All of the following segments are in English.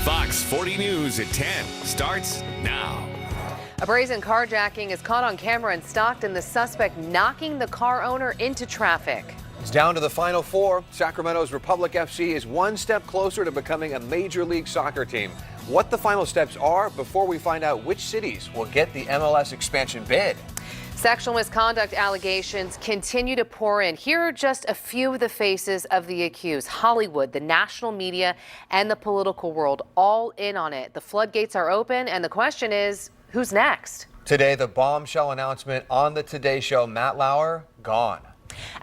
Fox 40 News at 10 starts now. A brazen carjacking is caught on camera in Stockton, the suspect knocking the car owner into traffic. It's down to the Final Four. Sacramento's Republic FC is one step closer to becoming a Major League Soccer team. What the final steps are before we find out which cities will get the MLS expansion bid. Sexual misconduct allegations continue to pour in. Here are just a few of the faces of the accused. Hollywood, the national media, and the political world all in on it. The floodgates are open, and the question is, who's next? Today, the bombshell announcement on the Today Show, Matt Lauer, gone.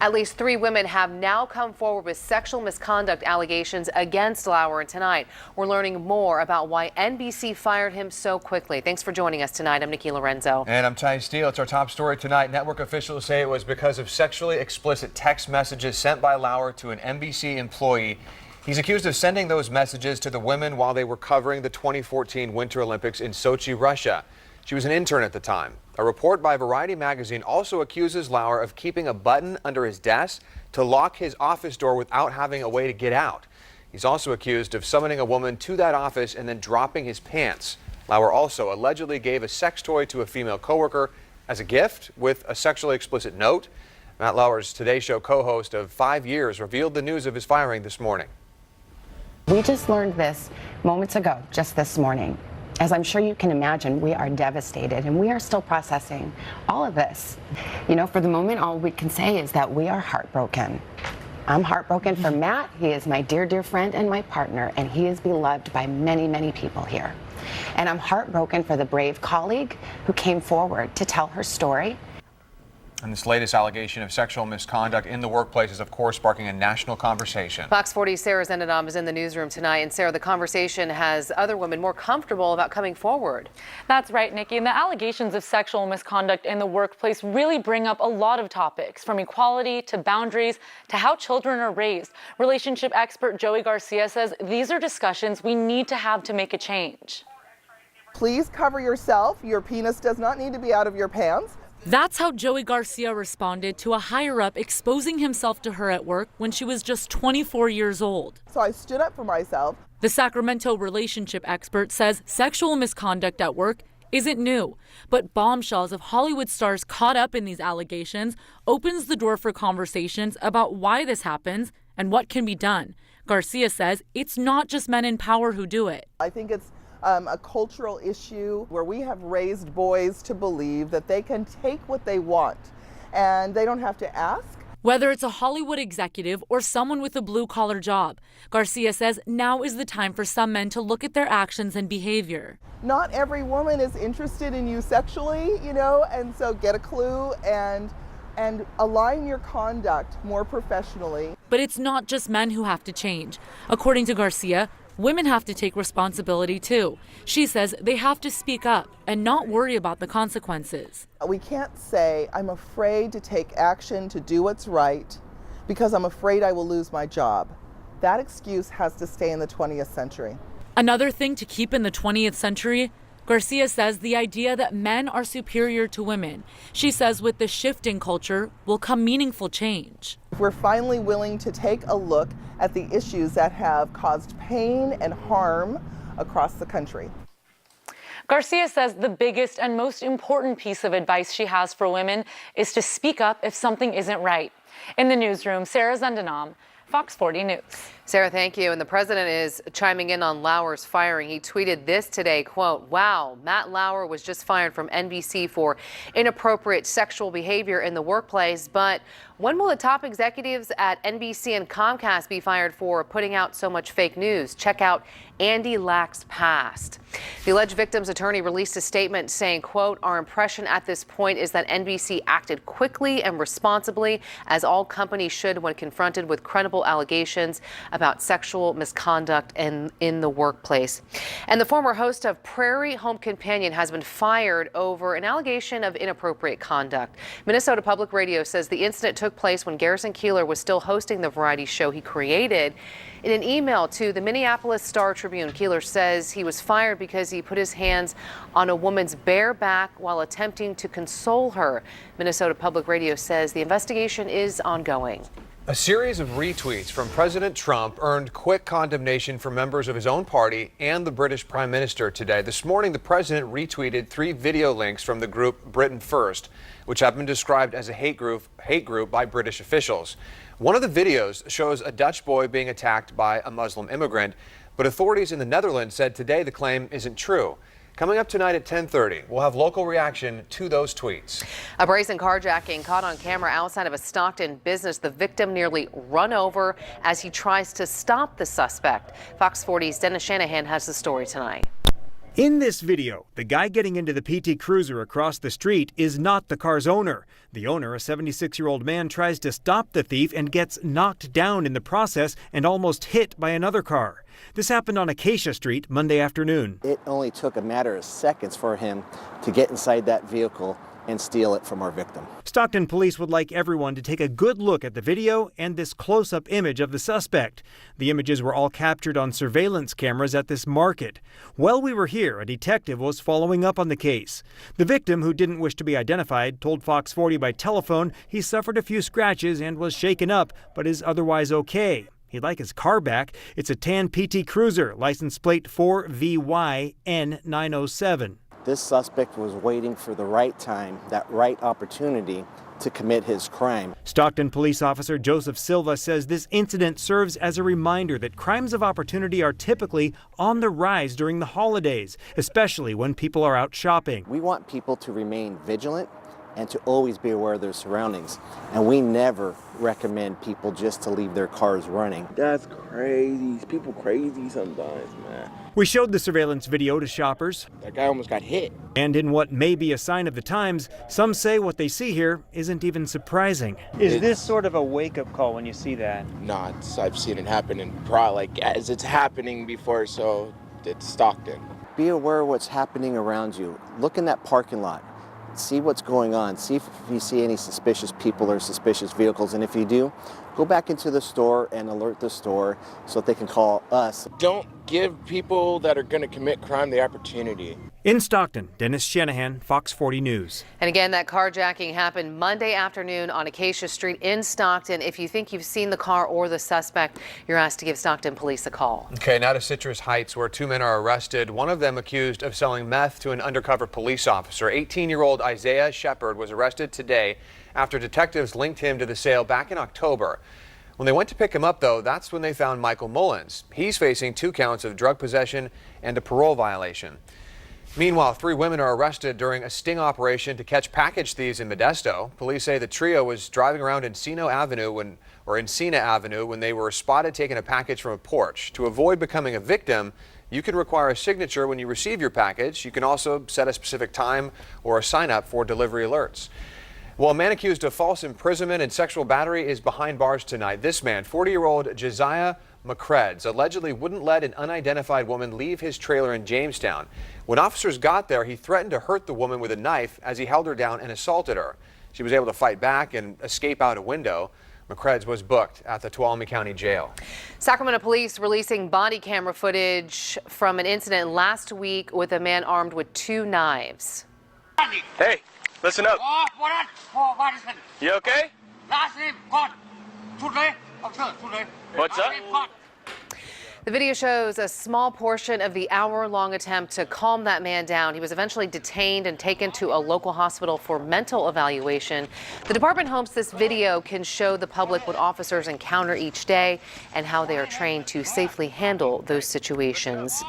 At least 3 women have now come forward with sexual misconduct allegations against Lauer. And tonight, we're learning more about why NBC fired him so quickly. Thanks for joining us tonight. I'm Nikki Lorenzo. And I'm Ty Steele. It's our top story tonight. Network officials say it was because of sexually explicit text messages sent by Lauer to an NBC employee. He's accused of sending those messages to the women while they were covering the 2014 Winter Olympics in Sochi, Russia. She was an intern at the time. A report by Variety magazine also accuses Lauer of keeping a button under his desk to lock his office door without having a way to get out. He's also accused of summoning a woman to that office and then dropping his pants. Lauer also allegedly gave a sex toy to a female coworker as a gift with a sexually explicit note. Matt Lauer's Today Show co-host of 5 years revealed the news of his firing this morning. We just learned this moments ago, just this morning. As I'm sure you can imagine, we are devastated and we are still processing all of this. You know, for the moment, all we can say is that we are heartbroken. I'm heartbroken for Matt. He is my dear, dear friend and my partner, and he is beloved by many, many people here. And I'm heartbroken for the brave colleague who came forward to tell her story. And this latest allegation of sexual misconduct in the workplace is, of course, sparking a national conversation. Fox 40's Sarah Zendedam is in the newsroom tonight. And Sarah, the conversation has other women more comfortable about coming forward. That's right, Nikki. And the allegations of sexual misconduct in the workplace really bring up a lot of topics, from equality to boundaries to how children are raised. Relationship expert Joey Garcia says these are discussions we need to have to make a change. Please cover yourself. Your penis does not need to be out of your pants. That's how Joey Garcia responded to a higher-up exposing himself to her at work when she was just 24 years old. So I stood up for myself. The Sacramento relationship expert says sexual misconduct at work isn't new, but bombshells of Hollywood stars caught up in these allegations opens the door for conversations about why this happens and what can be done. Garcia says it's not just men in power who do it. I think it's a cultural issue where we have raised boys to believe that they can take what they want and they don't have to ask. Whether it's a Hollywood executive or someone with a blue-collar job, Garcia says now is the time for some men to look at their actions and behavior. Not every woman is interested in you sexually, you know, and so get a clue and align your conduct more professionally. But it's not just men who have to change. According to Garcia, women have to take responsibility too. She says they have to speak up and not worry about the consequences. We can't say, I'm afraid to take action to do what's right because I'm afraid I will lose my job. That excuse has to stay in the 20th century. Another thing to keep in the 20th century, Garcia says the idea that men are superior to women. She says with the shift in culture will come meaningful change. We're finally willing to take a look at the issues that have caused pain and harm across the country. Garcia says the biggest and most important piece of advice she has for women is to speak up if something isn't right. In the newsroom, Sarah Zendedam, Fox 40 News. Sarah, thank you. And the president is chiming in on Lauer's firing. He tweeted this today, quote, "Wow, Matt Lauer was just fired from NBC for inappropriate sexual behavior in the workplace. But when will the top executives at NBC and Comcast be fired for putting out so much fake news? Check out Andy Lack's past." The alleged victim's attorney released a statement saying, quote, "Our impression at this point is that NBC acted quickly and responsibly, as all companies should when confronted with credible allegations about sexual misconduct in the workplace." And the former host of Prairie Home Companion has been fired over an allegation of inappropriate conduct. Minnesota Public Radio says the incident took place when Garrison Keillor was still hosting the variety show he created. In an email to the Minneapolis Star-Tribune, Keillor says he was fired because he put his hands on a woman's bare back while attempting to console her. Minnesota Public Radio says the investigation is ongoing. A series of retweets from President Trump earned quick condemnation from members of his own party and the British Prime Minister today. This morning, the president retweeted 3 video links from the group Britain First, which have been described as a hate group by British officials. One of the videos shows a Dutch boy being attacked by a Muslim immigrant, but authorities in the Netherlands said today the claim isn't true. Coming up tonight at 10:30, we'll have local reaction to those tweets. A brazen carjacking caught on camera outside of a Stockton business. The victim nearly run over as he tries to stop the suspect. Fox 40's Dennis Shanahan has the story tonight. In this video, the guy getting into the PT Cruiser across the street is not the car's owner. The owner, a 76-year-old man, tries to stop the thief and gets knocked down in the process and almost hit by another car. This happened on Acacia Street Monday afternoon. It only took a matter of seconds for him to get inside that vehicle and steal it from our victim. Stockton police would like everyone to take a good look at the video and this close-up image of the suspect. The images were all captured on surveillance cameras at this market. While we were here, a detective was following up on the case. The victim, who didn't wish to be identified, told Fox 40 by telephone he suffered a few scratches and was shaken up, but is otherwise okay. He'd like his car back. It's a tan PT Cruiser, license plate 4VYN907. This suspect was waiting for the right time, that right opportunity to commit his crime. Stockton police officer Joseph Silva says this incident serves as a reminder that crimes of opportunity are typically on the rise during the holidays, especially when people are out shopping. We want people to remain vigilant and to always be aware of their surroundings. And we never recommend people just to leave their cars running. That's crazy. People crazy sometimes, man. We showed the surveillance video to shoppers. That guy almost got hit. And in what may be a sign of the times, some say what they see here isn't even surprising. Is this sort of a wake-up call when you see that? Nah, I've seen it happen in as it's happening before, so it's Stockton. Be aware of what's happening around you. Look in that parking lot. See what's going on. See if you see any suspicious people or suspicious vehicles. And if you do, go back into the store and alert the store so that they can call us. Don't give people that are going to commit crime the opportunity. In Stockton, Dennis Shanahan, Fox 40 News. And again, that carjacking happened Monday afternoon on Acacia Street in Stockton. If you think you've seen the car or the suspect, you're asked to give Stockton police a call. Okay, now to Citrus Heights, where 2 men are arrested. One of them accused of selling meth to an undercover police officer. 18-year-old Isaiah Shepard was arrested today after detectives linked him to the sale back in October. When they went to pick him up, though, that's when they found Michael Mullins. He's facing 2 counts of drug possession and a parole violation. Meanwhile, 3 women are arrested during a sting operation to catch package thieves in Modesto. Police say the trio was driving around Encina Avenue when they were spotted taking a package from a porch. To avoid becoming a victim, you can require a signature when you receive your package. You can also set a specific time or a sign up for delivery alerts. Well, a man accused of false imprisonment and sexual battery is behind bars tonight. This man, 40-year-old Josiah McCreds, allegedly wouldn't let an unidentified woman leave his trailer in Jamestown. When officers got there, he threatened to hurt the woman with a knife as he held her down and assaulted her. She was able to fight back and escape out a window. McCreds was booked at the Tuolumne County Jail. Sacramento police releasing body camera footage from an incident last week with a man armed with 2 knives. Hey, listen up. You okay? What's up? The video shows a small portion of the hour-long attempt to calm that man down. He was eventually detained and taken to a local hospital for mental evaluation. The department hopes this video can show the public what officers encounter each day and how they are trained to safely handle those situations.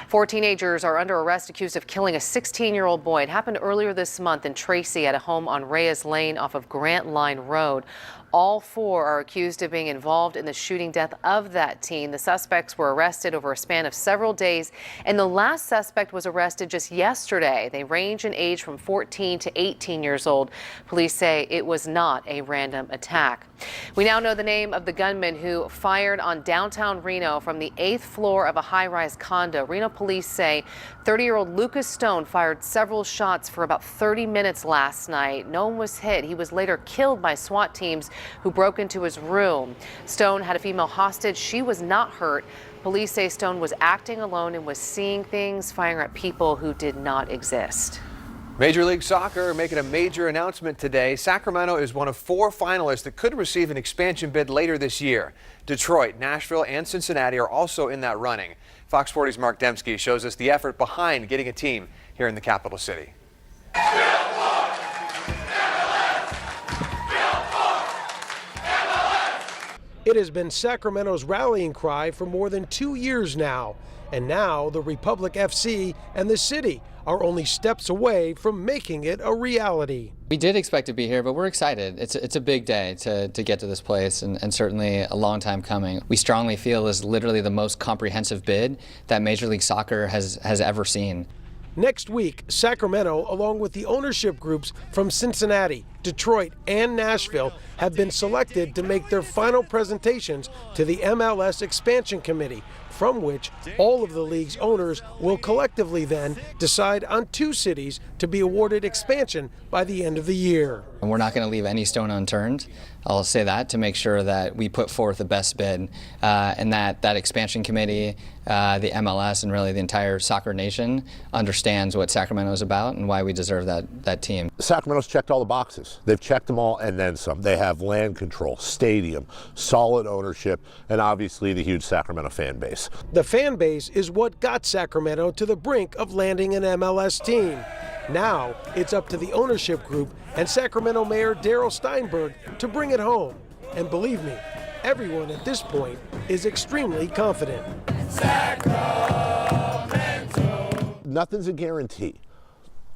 4 teenagers are under arrest accused of killing a 16-year-old boy. It happened earlier this month in Tracy at a home on Reyes Lane off of Grant Line Road. All 4 are accused of being involved in the shooting death of that teen. The suspects were arrested over a span of several days, and the last suspect was arrested just yesterday. They range in age from 14 to 18 years old. Police say it was not a random attack. We now know the name of the gunman who fired on downtown Reno from the 8th floor of a high-rise condo. Reno police say 30-year-old Lucas Stone fired several shots for about 30 minutes last night. No one was hit. He was later killed by SWAT teams who broke into his room. Stone had a female hostage. She was not hurt. Police say Stone was acting alone and was seeing things, firing at people who did not exist. Major League Soccer making a major announcement today. Sacramento is one of 4 finalists that could receive an expansion bid later this year. Detroit, Nashville, and Cincinnati are also in that running. Fox 40's Mark Dembski shows us the effort behind getting a team here in the capital city. It has been Sacramento's rallying cry for more than 2 years now. And now the Republic FC and the city are only steps away from making it a reality. We did expect to be here, but we're excited. It's a big day to get to this place, and certainly a long time coming. We strongly feel is literally the most comprehensive bid that Major League Soccer has ever seen. Next week, Sacramento, along with the ownership groups from Cincinnati, Detroit, and Nashville, have been selected to make their final presentations to the MLS Expansion Committee, from which all of the league's owners will collectively then decide on 2 cities to be awarded expansion by the end of the year. And we're not going to leave any stone unturned. I'll say that to make sure that we put forth the best bid, and that expansion committee, the MLS, and really the entire soccer nation understands what Sacramento is about and why we deserve that team. Sacramento's checked all the boxes. They've checked them all and then some. They have land control, stadium, solid ownership, and obviously the huge Sacramento fan base. The fan base is what got Sacramento to the brink of landing an MLS team. Now it's up to the ownership group and Sacramento Mayor Darrell Steinberg to bring it home. And believe me, everyone at this point is extremely confident. Sacramento. Nothing's a guarantee,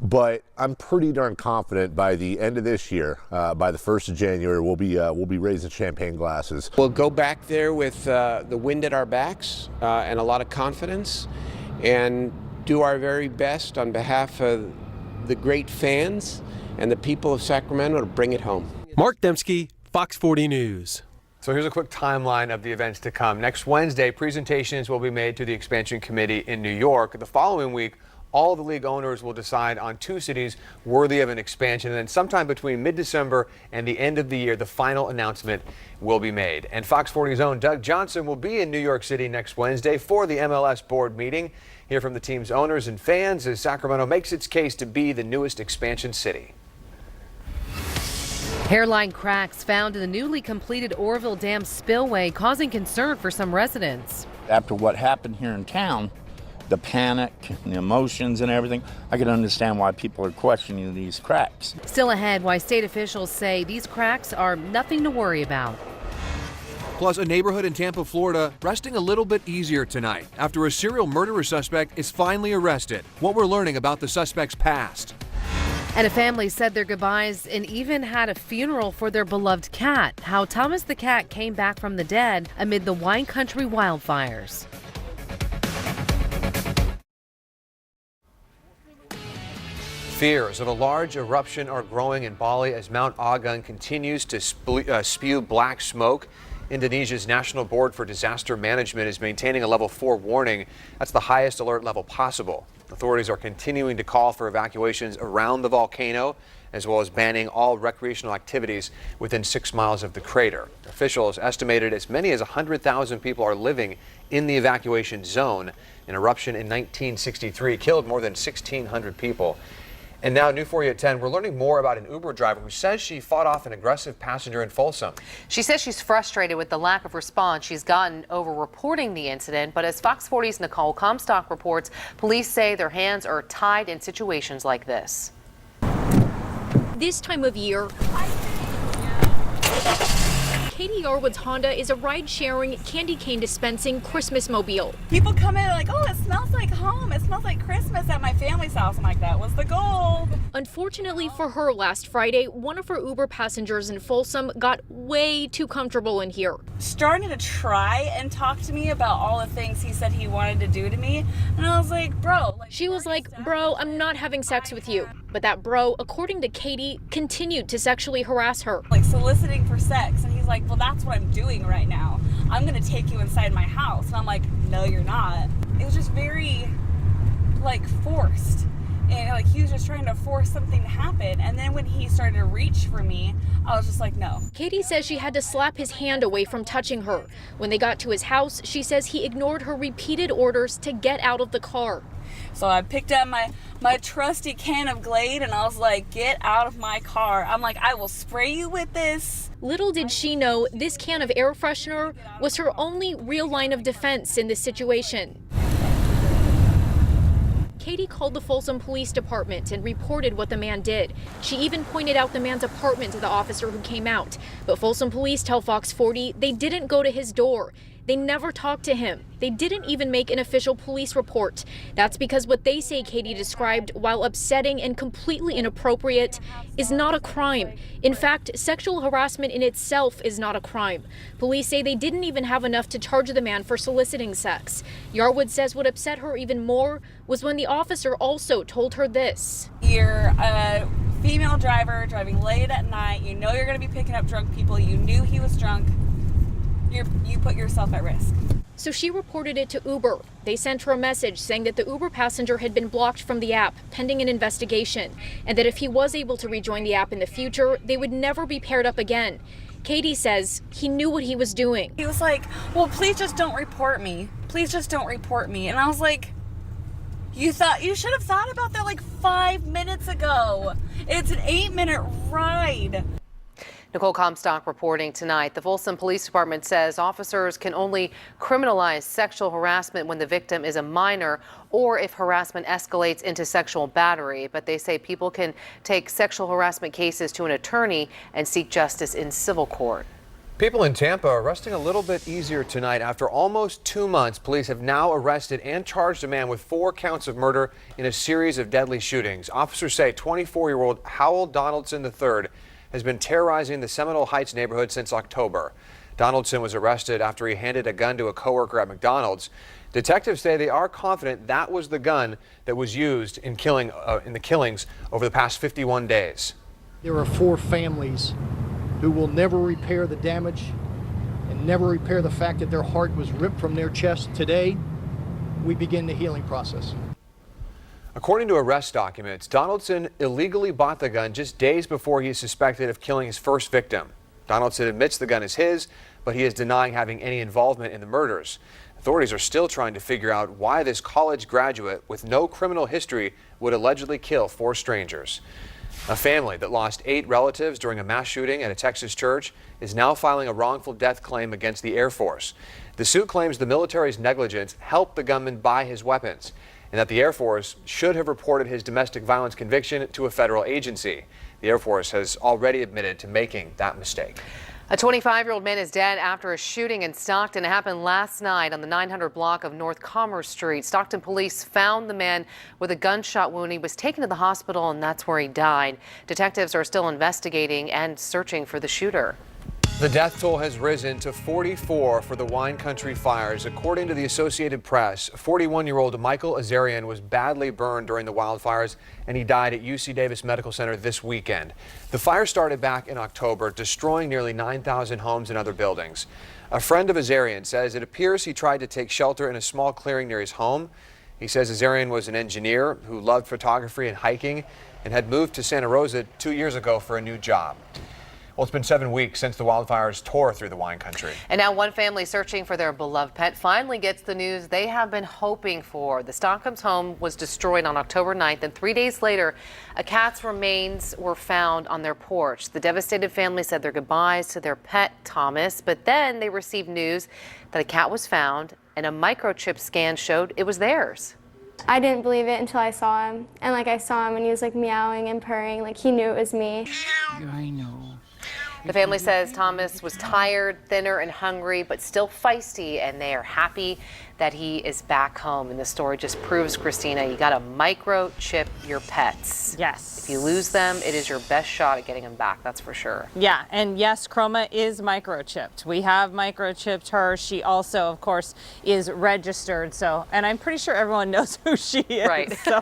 but I'm pretty darn confident by the end of this year, by the 1st of January, we'll be raising champagne glasses. We'll go back there with the wind at our backs and a lot of confidence, and do our very best on behalf of the great fans and the people of Sacramento to bring it home. Mark Dembski, Fox 40 News. So here's a quick timeline of the events to come. Next Wednesday, presentations will be made to the Expansion Committee in New York. The following week, all the league owners will decide on 2 cities worthy of an expansion. And then sometime between mid-December and the end of the year, the final announcement will be made. And Fox 40's own Doug Johnson will be in New York City next Wednesday for the MLS board meeting. Hear from the team's owners and fans as Sacramento makes its case to be the newest expansion city. Hairline cracks found in the newly completed Oroville Dam spillway causing concern for some residents. After what happened here in town, the panic and the emotions and everything, I can understand why people are questioning these cracks. Still ahead, why state officials say these cracks are nothing to worry about. Plus, a neighborhood in Tampa, Florida, resting a little bit easier tonight after a serial murderer suspect is finally arrested. What we're learning about the suspect's past. And a family said their goodbyes and even had a funeral for their beloved cat. How Thomas the cat came back from the dead amid the wine country wildfires. Fears of a large eruption are growing in Bali as Mount Agung continues to spew black smoke. Indonesia's National Board for Disaster Management is maintaining a level 4 warning. That's the highest alert level possible. Authorities are continuing to call for evacuations around the volcano, as well as banning all recreational activities within 6 miles of the crater. Officials estimated as many as 100,000 people are living in the evacuation zone. An eruption in 1963 killed more than 1,600 people. And now, new for you at 10, we're learning more about an Uber driver who says she fought off an aggressive passenger in Folsom. She says she's frustrated with the lack of response she's gotten over reporting the incident. But as Fox 40's Nicole Comstock reports, police say their hands are tied in situations like this. This time of year, Katie Yarwood's Honda is a ride-sharing, candy cane dispensing Christmas mobile. People come in like, oh, it smells like home. It smells like Christmas at my family's house. I'm like, that was the goal. Unfortunately for her, last Friday, one of her Uber passengers in Folsom got way too comfortable in here. Starting to try and talk to me about all the things he said he wanted to do to me. And I was like, bro. She was like, bro, I'm not having sex with you. But that bro, according to Katie, continued to sexually harass her. Like soliciting for sex. And he's like, well, that's what I'm doing right now. I'm going to take you inside my house. And I'm like, no, you're not. It was just very, like, forced. And like he was just trying to force something to happen. And then when he started to reach for me, I was just like, no. Katie says she had to slap his hand away from touching her. When they got to his house, she says he ignored her repeated orders to get out of the car. So I picked up my trusty can of Glade and I was like, get out of my car. I'm like, I will spray you with this. Little did she know this can of air freshener was her only real line of defense in this situation. Katie called the Folsom Police Department and reported what the man did. She even pointed out the man's apartment to the officer who came out. But Folsom Police tell Fox 40 they didn't go to his door. They never talked to him. They didn't even make an official police report. That's because what they say Katie described, while upsetting and completely inappropriate, is not a crime. In fact, sexual harassment in itself is not a crime. Police say they didn't even have enough to charge the man for soliciting sex. Yarwood says what upset her even more was when the officer also told her this. You're a female driver driving late at night. You know you're going to be picking up drunk people. You knew he was drunk. You put yourself at risk. So she reported it to Uber. They sent her a message saying that the Uber passenger had been blocked from the app pending an investigation, and that if he was able to rejoin the app in the future, they would never be paired up again. Katie says he knew what he was doing. He was like, well, please just don't report me. Please just don't report me. And I was like, you should have thought about that like 5 minutes ago. It's an 8-minute ride. Nicole Comstock reporting tonight. The Folsom Police Department says officers can only criminalize sexual harassment when the victim is a minor or if harassment escalates into sexual battery. But they say people can take sexual harassment cases to an attorney and seek justice in civil court. People in Tampa are resting a little bit easier tonight. After almost 2 months, police have now arrested and charged a man with 4 counts of murder in a series of deadly shootings. Officers say 24-year-old Howell Donaldson III has been terrorizing the Seminole Heights neighborhood since October. Donaldson was arrested after he handed a gun to a coworker at McDonald's. Detectives say they are confident that was the gun that was used in the killings over the past 51 days. There are 4 families who will never repair the damage and never repair the fact that their heart was ripped from their chest. Today, we begin the healing process. According to arrest documents, Donaldson illegally bought the gun just days before he is suspected of killing his first victim. Donaldson admits the gun is his, but he is denying having any involvement in the murders. Authorities are still trying to figure out why this college graduate with no criminal history would allegedly kill 4 strangers. A family that lost 8 relatives during a mass shooting at a Texas church is now filing a wrongful death claim against the Air Force. The suit claims the military's negligence helped the gunman buy his weapons, and that the Air Force should have reported his domestic violence conviction to a federal agency. The Air Force has already admitted to making that mistake. A 25-year-old man is dead after a shooting in Stockton. It happened last night on the 900 block of North Commerce Street. Stockton police found the man with a gunshot wound. He was taken to the hospital, and that's where he died. Detectives are still investigating and searching for the shooter. The death toll has risen to 44 for the Wine Country fires. According to the Associated Press, 41-year-old Michael Azarian was badly burned during the wildfires, and he died at UC Davis Medical Center this weekend. The fire started back in October, destroying nearly 9,000 homes and other buildings. A friend of Azarian says it appears he tried to take shelter in a small clearing near his home. He says Azarian was an engineer who loved photography and hiking and had moved to Santa Rosa 2 years ago for a new job. Well, it's been 7 weeks since the wildfires tore through the wine country. And now one family searching for their beloved pet finally gets the news they have been hoping for. The Stockham's home was destroyed on October 9th, and 3 days later, a cat's remains were found on their porch. The devastated family said their goodbyes to their pet, Thomas, but then they received news that a cat was found and a microchip scan showed it was theirs. I didn't believe it until I saw him. And I saw him and he was meowing and purring, he knew it was me. I know. The family says Thomas was tired, thinner, and hungry, but still feisty, and they are happy that he is back home. And the story just proves, Christina, you got to microchip your pets. Yes. If you lose them, it is your best shot at getting them back, that's for sure. Yeah, and yes, Chroma is microchipped. We have microchipped her. She also, of course, is registered. So, and I'm pretty sure everyone knows who she is. Right. So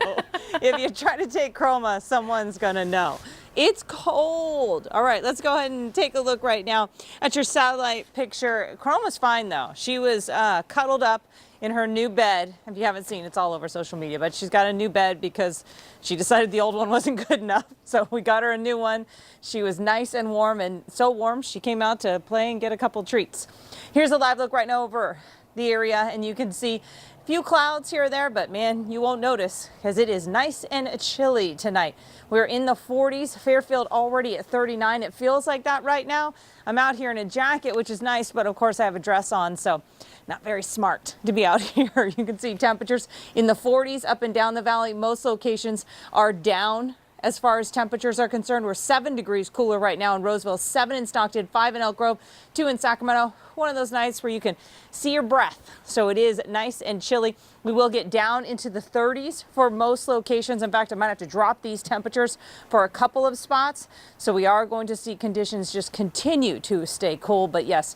if you try to take Chroma, someone's going to know. It's cold. All right, let's go ahead and take a look right now at your satellite picture. Chroma's fine, though. She was cuddled up in her new bed. If you haven't seen, it's all over social media, but she's got a new bed because she decided the old one wasn't good enough. So we got her a new one. She was nice and warm, and so warm she came out to play and get a couple treats. Here's a live look right now over the area, and you can see a few clouds here or there, but man, you won't notice because it is nice and chilly tonight. We're in the 40s, Fairfield already at 39. It feels like that right now. I'm out here in a jacket, which is nice, but of course I have a dress on, so not very smart to be out here. You can see temperatures in the 40s up and down the valley. Most locations are down as far as temperatures are concerned. We're 7 degrees cooler right now in Roseville, 7 in Stockton, 5 in Elk Grove, 2 in Sacramento. One of those nights where you can see your breath. So it is nice and chilly. We will get down into the 30s for most locations. In fact, I might have to drop these temperatures for a couple of spots. So we are going to see conditions just continue to stay cool. But yes,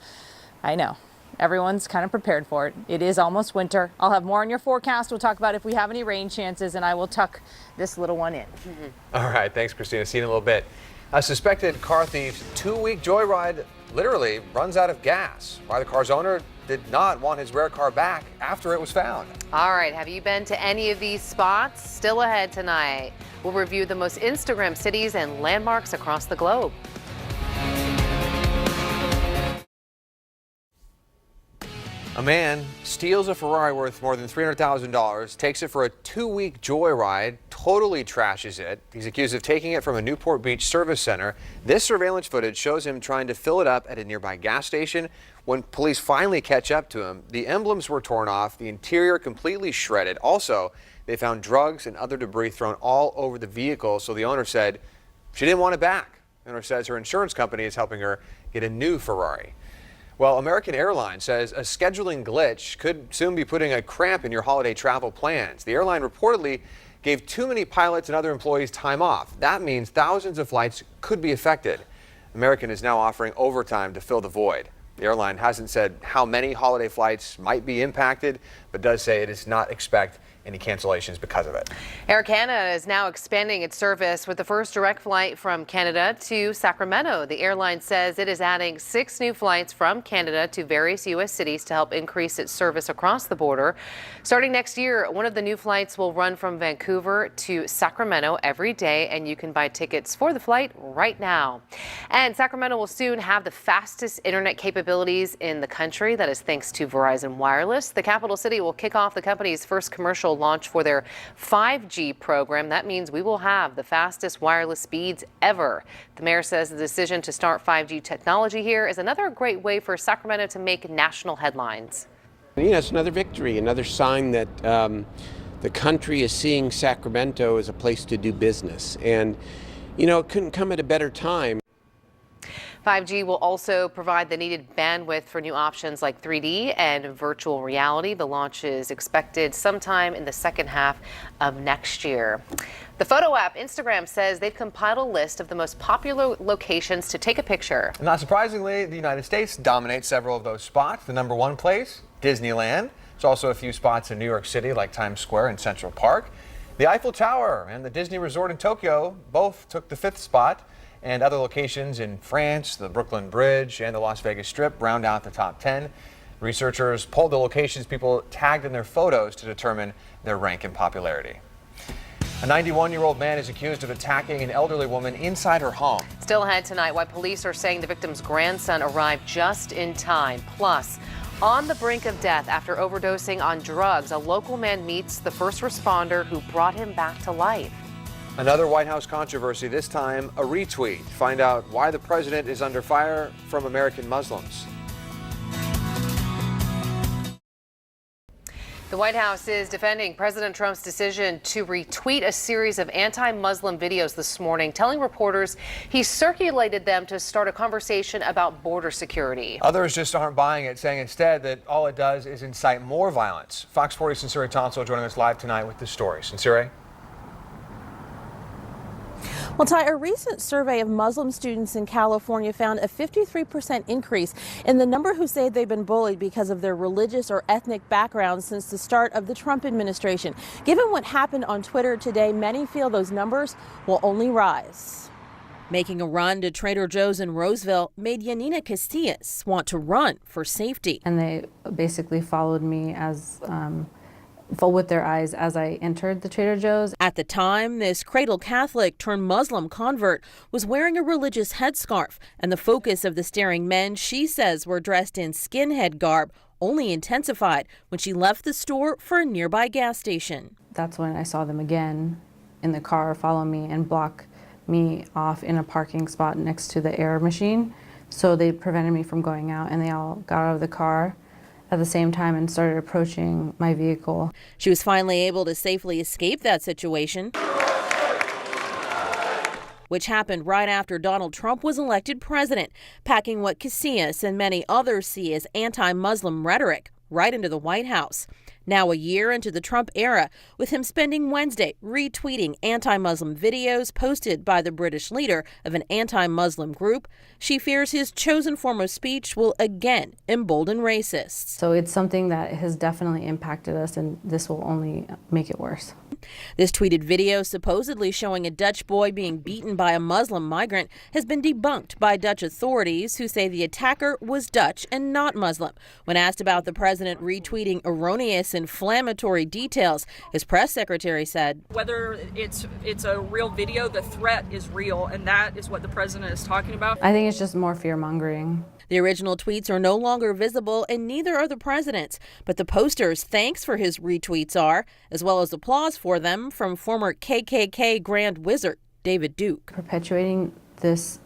I know. Everyone's kind of prepared for it. It is almost winter. I'll have more on your forecast. We'll talk about if we have any rain chances, and I will tuck this little one in. All right, thanks, Christina. See you in a little bit. A suspected car thief's 2-week joyride literally runs out of gas. Why the car's owner did not want his rare car back after it was found. All right, have you been to any of these spots? Still ahead tonight. We'll review the most Instagram cities and landmarks across the globe. A man steals a Ferrari worth more than $300,000, takes it for a 2-week joyride, totally trashes it. He's accused of taking it from a Newport Beach service center. This surveillance footage shows him trying to fill it up at a nearby gas station. When police finally catch up to him, the emblems were torn off, the interior completely shredded. Also, they found drugs and other debris thrown all over the vehicle, so the owner said she didn't want it back. The owner says her insurance company is helping her get a new Ferrari. Well, American Airlines says a scheduling glitch could soon be putting a cramp in your holiday travel plans. The airline reportedly gave too many pilots and other employees time off. That means thousands of flights could be affected. American is now offering overtime to fill the void. The airline hasn't said how many holiday flights might be impacted, but does say it does not expect any cancellations because of it. Air Canada is now expanding its service with the first direct flight from Canada to Sacramento. The airline says it is adding 6 new flights from Canada to various U.S. cities to help increase its service across the border. Starting next year, one of the new flights will run from Vancouver to Sacramento every day, and you can buy tickets for the flight right now. And Sacramento will soon have the fastest internet capabilities in the country. That is thanks to Verizon Wireless. The capital city will kick off the company's first commercial launch for their 5G program. That means we will have the fastest wireless speeds ever. The mayor says the decision to start 5G technology here is another great way for Sacramento to make national headlines. You know, it's another victory, another sign that the country is seeing Sacramento as a place to do business. And, you know, it couldn't come at a better time. 5G will also provide the needed bandwidth for new options like 3D and virtual reality. The launch is expected sometime in the second half of next year. The photo app Instagram says they've compiled a list of the most popular locations to take a picture. Not surprisingly, the United States dominates several of those spots. The #1 place, Disneyland. There's also a few spots in New York City like Times Square and Central Park. The Eiffel Tower and the Disney Resort in Tokyo both took the 5th spot. And other locations in France, the Brooklyn Bridge and the Las Vegas Strip round out the top 10. Researchers polled the locations people tagged in their photos to determine their rank in popularity. A 91-year-old man is accused of attacking an elderly woman inside her home. Still ahead tonight, why police are saying the victim's grandson arrived just in time. Plus, on the brink of death after overdosing on drugs, a local man meets the first responder who brought him back to life. Another White House controversy, this time a retweet. Find out why the president is under fire from American Muslims. The White House is defending President Trump's decision to retweet a series of anti-Muslim videos this morning, telling reporters he circulated them to start a conversation about border security. Others just aren't buying it, saying instead that all it does is incite more violence. Fox 40's Sincere Tonsil joining us live tonight with this story. Sincere? Well, Ty, a recent survey of Muslim students in California found a 53% increase in the number who say they've been bullied because of their religious or ethnic background since the start of the Trump administration. Given what happened on Twitter today, many feel those numbers will only rise. Making a run to Trader Joe's in Roseville made Yanina Castillas want to run for safety. And they basically followed me as with their eyes as I entered the Trader Joe's. At the time, this cradle Catholic turned Muslim convert was wearing a religious headscarf, and the focus of the staring men she says were dressed in skinhead garb only intensified when she left the store for a nearby gas station. That's when I saw them again in the car follow me and block me off in a parking spot next to the air machine. So they prevented me from going out, and they all got out of the car at the same time and started approaching my vehicle. She was finally able to safely escape that situation, which happened right after Donald Trump was elected president, packing what Casillas and many others see as anti-Muslim rhetoric right into the White House. Now a year into the Trump era, with him spending Wednesday retweeting anti-Muslim videos posted by the British leader of an anti-Muslim group, she fears his chosen form of speech will again embolden racists. So it's something that has definitely impacted us, and this will only make it worse. This tweeted video, supposedly showing a Dutch boy being beaten by a Muslim migrant, has been debunked by Dutch authorities, who say the attacker was Dutch and not Muslim. When asked about the president retweeting erroneous inflammatory details, his press secretary said, "Whether it's a real video, the threat is real, and that is what the president is talking about." I think it's just more fear-mongering. The original tweets are no longer visible, and neither are the president's. But the posters thanks for his retweets are, as well as applause for them from former KKK Grand Wizard David Duke. Perpetuating this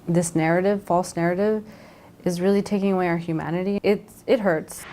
this narrative, false narrative, is really taking away our humanity. It hurts.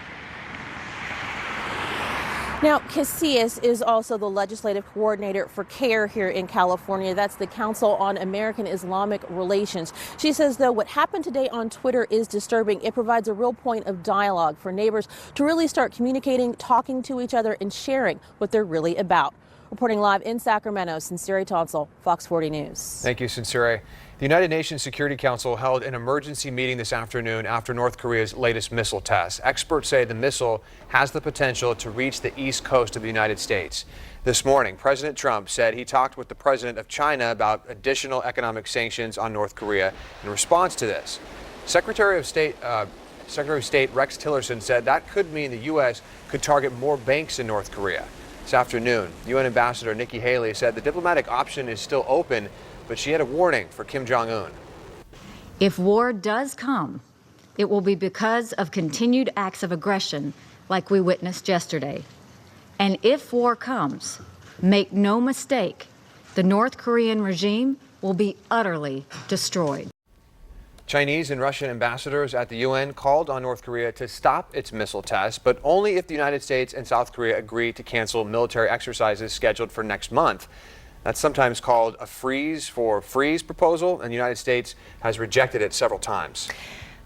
Now, Casillas is also the legislative coordinator for CARE here in California. That's the Council on American Islamic Relations. She says, though, what happened today on Twitter is disturbing. It provides a real point of dialogue for neighbors to really start communicating, talking to each other, and sharing what they're really about. Reporting live in Sacramento, Sincere Tonsel, Fox 40 News. Thank you, Sincere. The United Nations Security Council held an emergency meeting this afternoon after North Korea's latest missile test. Experts say the missile has the potential to reach the east coast of the United States. This morning, President Trump said he talked with the president of China about additional economic sanctions on North Korea in response to this. Secretary of State Rex Tillerson said that could mean the U.S. could target more banks in North Korea. This afternoon, UN Ambassador Nikki Haley said the diplomatic option is still open, but she had a warning for Kim Jong-un. If war does come, it will be because of continued acts of aggression like we witnessed yesterday. And if war comes, make no mistake, the North Korean regime will be utterly destroyed. Chinese and Russian ambassadors at the UN called on North Korea to stop its missile tests, but only if the United States and South Korea agree to cancel military exercises scheduled for next month. That's sometimes called a freeze for freeze proposal, and the United States has rejected it several times.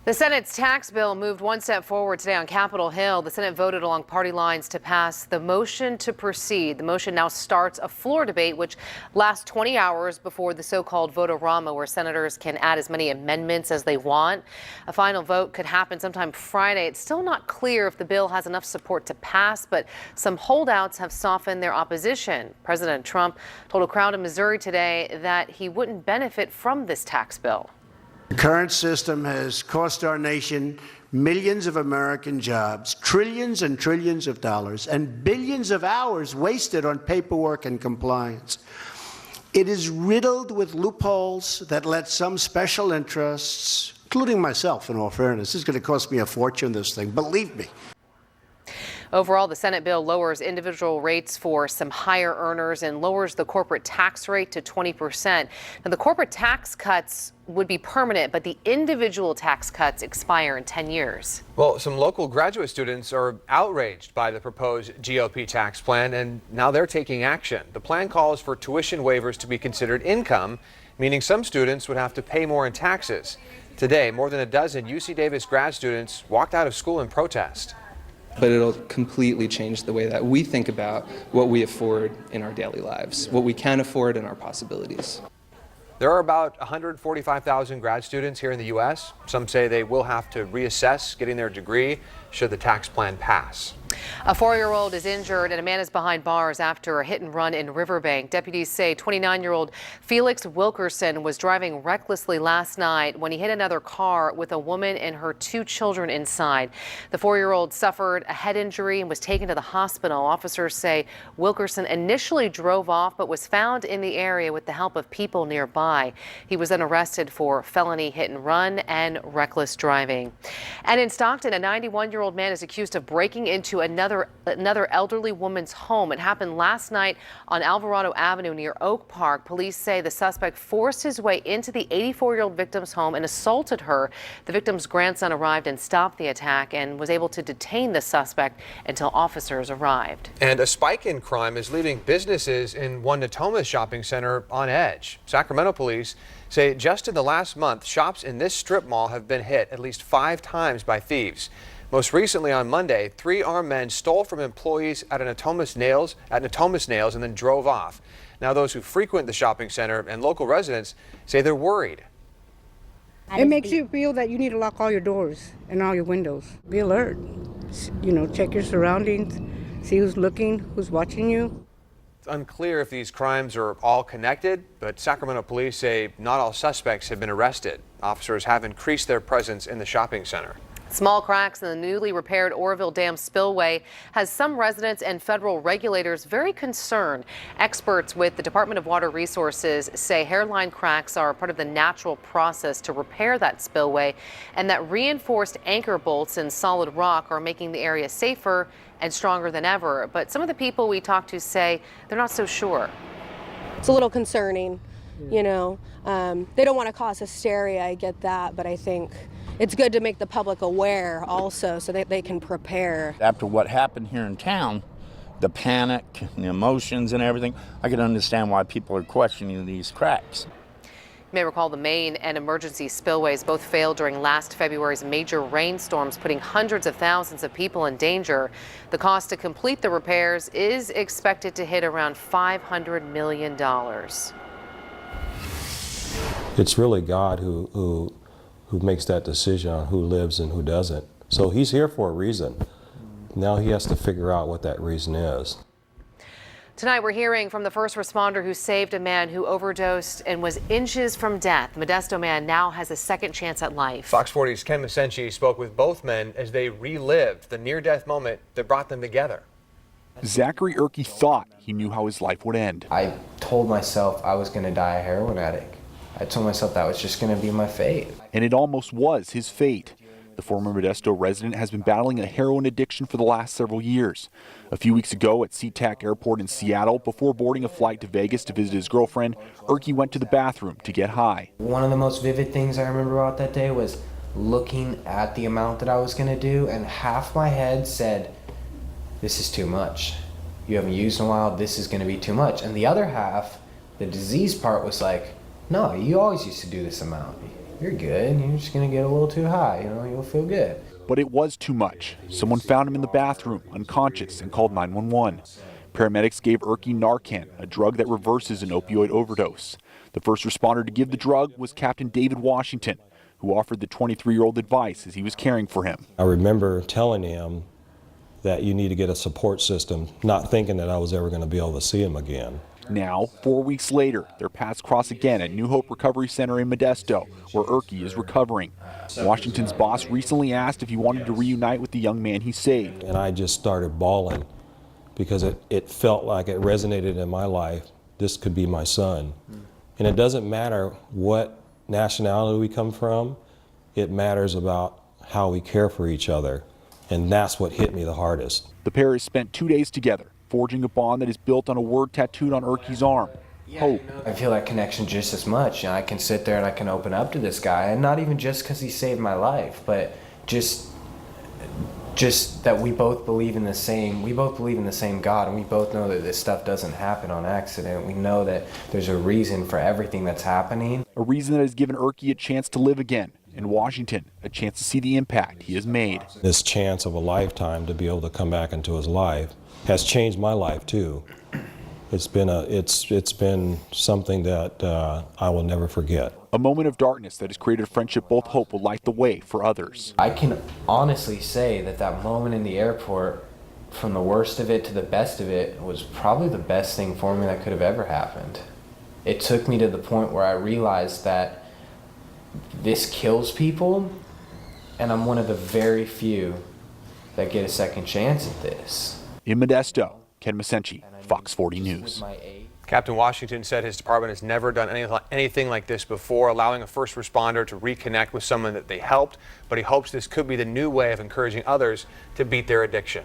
The Senate's tax bill moved one step forward today on Capitol Hill. The Senate voted along party lines to pass the motion to proceed. The motion now starts a floor debate, which lasts 20 hours before the so-called vote-a-rama, where senators can add as many amendments as they want. A final vote could happen sometime Friday. It's still not clear if the bill has enough support to pass, but some holdouts have softened their opposition. President Trump told a crowd in Missouri today that he wouldn't benefit from this tax bill. The current system has cost our nation millions of American jobs, trillions and trillions of dollars, and billions of hours wasted on paperwork and compliance. It is riddled with loopholes that let some special interests, including myself, in all fairness, this is going to cost me a fortune, this thing, believe me. Overall, the Senate bill lowers individual rates for some higher earners and lowers the corporate tax rate to 20%. Now, the corporate tax cuts would be permanent, but the individual tax cuts expire in 10 years. Well, some local graduate students are outraged by the proposed GOP tax plan, and now they're taking action. The plan calls for tuition waivers to be considered income, meaning some students would have to pay more in taxes. Today, more than a dozen UC Davis grad students walked out of school in protest. But it'll completely change the way that we think about what we afford in our daily lives, what we can afford and our possibilities. There are about 145,000 grad students here in the U.S. Some say they will have to reassess getting their degree should the tax plan pass. A 4-year-old is injured and a man is behind bars after a hit and run in Riverbank. Deputies say 29-year-old Felix Wilkerson was driving recklessly last night when he hit another car with a woman and her 2 children inside. The 4-year-old suffered a head injury and was taken to the hospital. Officers say Wilkerson initially drove off but was found in the area with the help of people nearby. He was then arrested for felony hit and run and reckless driving. And in Stockton, a 91-year-old man is accused of breaking into another elderly woman's home. It happened last night on Alvarado Avenue near Oak Park. Police say the suspect forced his way into the 84-year-old victim's home and assaulted her. The victim's grandson arrived and stopped the attack and was able to detain the suspect until officers arrived. And a spike in crime is leaving businesses in one Natoma shopping center on edge. Sacramento police say just in the last month, shops in this strip mall have been hit at least 5 times by thieves. Most recently on Monday, 3 armed men stole from employees at Natomas Nails and then drove off. Now those who frequent the shopping center and local residents say they're worried. It makes you feel that you need to lock all your doors and all your windows. Be alert. Check your surroundings, see who's looking, who's watching you. It's unclear if these crimes are all connected, but Sacramento police say not all suspects have been arrested. Officers have increased their presence in the shopping center. Small cracks in the newly repaired Oroville Dam spillway has some residents and federal regulators very concerned. Experts with the Department of Water Resources say hairline cracks are part of the natural process to repair that spillway, and that reinforced anchor bolts in solid rock are making the area safer and stronger than ever. But some of the people we talked to say they're not so sure. It's a little concerning, They don't want to cause hysteria, I get that, but I think it's good to make the public aware also so that they can prepare. After what happened here in town, the panic, the emotions and everything, I can understand why people are questioning these cracks. You may recall the main and emergency spillways both failed during last February's major rainstorms, putting hundreds of thousands of people in danger. The cost to complete the repairs is expected to hit around $500 million. It's really God who makes that decision on who lives and who doesn't. So he's here for a reason. Now he has to figure out what that reason is. Tonight we're hearing from the first responder who saved a man who overdosed and was inches from death. Modesto man now has a second chance at life. Fox 40's Ken Masenchi spoke with both men as they relived the near-death moment that brought them together. Zachary Erke thought he knew how his life would end. I told myself I was going to die a heroin addict. I told myself that was just going to be my fate. And it almost was his fate. The former Modesto resident has been battling a heroin addiction for the last several years. A few weeks ago at SeaTac Airport in Seattle, before boarding a flight to Vegas to visit his girlfriend, Erke went to the bathroom to get high. One of the most vivid things I remember about that day was looking at the amount that I was going to do, and half my head said, this is too much. You haven't used in a while, this is going to be too much. And the other half, the disease part, was like, no, you always used to do this amount. You're good. You're just going to get a little too high. You'll feel good. But it was too much. Someone found him in the bathroom, unconscious, and called 911. Paramedics gave Erke Narcan, a drug that reverses an opioid overdose. The first responder to give the drug was Captain David Washington, who offered the 23-year-old advice as he was caring for him. I remember telling him that you need to get a support system, not thinking that I was ever going to be able to see him again. Now, 4 weeks later, their paths cross again at New Hope Recovery Center in Modesto, where Erke is recovering. Washington's boss recently asked if he wanted to reunite with the young man he saved. And I just started bawling because it felt like it resonated in my life. This could be my son. And it doesn't matter what nationality we come from, it matters about how we care for each other. And that's what hit me the hardest. The pair has spent 2 days together, forging a bond that is built on a word tattooed on Erke's arm, hope. I feel that connection just as much. I can sit there and I can open up to this guy, and not even just because he saved my life, but just that we both believe in the same God, and we both know that this stuff doesn't happen on accident. We know that there's a reason for everything that's happening. A reason that has given Erke a chance to live again, and Washington a chance to see the impact he has made. This chance of a lifetime to be able to come back into his life has changed my life too. It's been something that I will never forget. A moment of darkness that has created a friendship both hope will light the way for others. I can honestly say that moment in the airport from the worst of it to the best of it was probably the best thing for me that could have ever happened. It took me to the point where I realized that this kills people, and I'm one of the very few that get a second chance at this. In Modesto, Ken Masenchi, Fox 40 News. Captain Washington said his department has never done anything like this before, allowing a first responder to reconnect with someone that they helped, but he hopes this could be the new way of encouraging others to beat their addiction.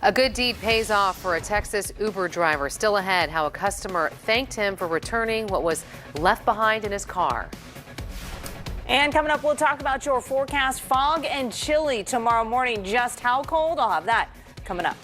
A good deed pays off for a Texas Uber driver. Still ahead, how a customer thanked him for returning what was left behind in his car. And coming up, we'll talk about your forecast. Fog and chilly tomorrow morning. Just how cold? I'll have that coming up.